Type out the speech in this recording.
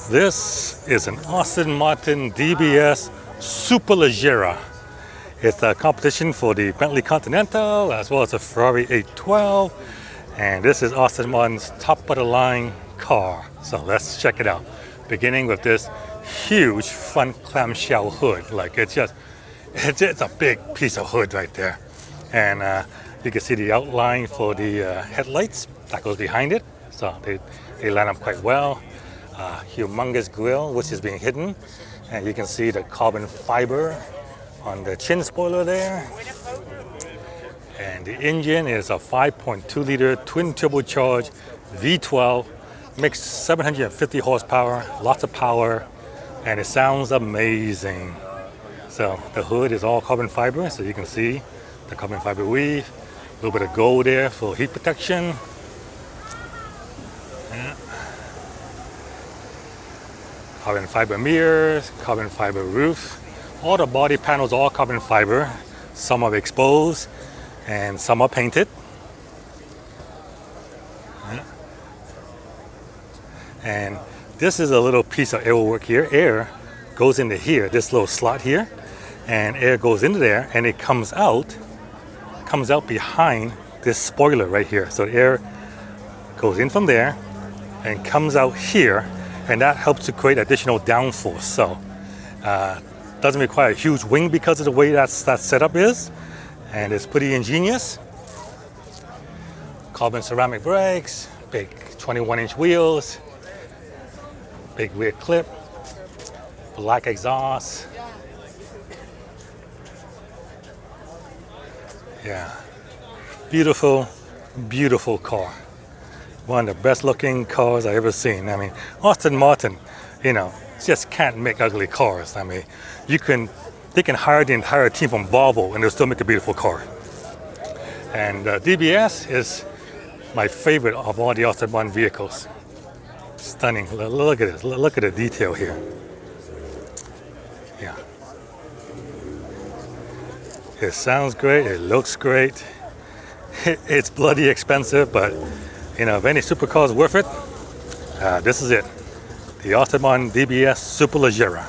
This is an Aston Martin DBS Superleggera. It's a competition for the Bentley Continental as well as the Ferrari 812. And this is Aston Martin's top of the line car. So let's check it out. Beginning with this huge front clamshell hood. Like it's a big piece of hood right there. And you can see the outline for the headlights that goes behind it. So they line up quite well. Humongous grille which is being hidden, and you can see the carbon fiber on the chin spoiler there. And the engine is a 5.2 liter twin turbocharged V12, makes 750 horsepower, lots of power, and it sounds amazing. So the hood is all carbon fiber, so you can see the carbon fiber weave, a little bit of gold there for heat protection. Yeah. Carbon fiber mirrors, carbon fiber roof. All the body panels are carbon fiber. Some are exposed and some are painted. Yeah. And this is a little piece of air work here. Air goes into here, this little slot here, and air goes into there and it comes out behind this spoiler right here. So the air goes in from there and comes out here, and that helps to create additional downforce. So doesn't require a huge wing because of the way that setup is, and it's pretty ingenious. Carbon ceramic brakes, big 21-inch wheels, big rear clip, black exhaust. Yeah, beautiful, beautiful car. One of the best looking cars I've ever seen. I mean, Aston Martin, just can't make ugly cars. I mean, they can hire the entire team from Volvo and they'll still make a beautiful car. And DBS is my favorite of all the Aston Martin vehicles. Stunning. Look at this. Look at the detail here. Yeah. It sounds great. It looks great. It's bloody expensive, but if any supercar is worth it, this is it. The Aston Martin DBS Superleggera.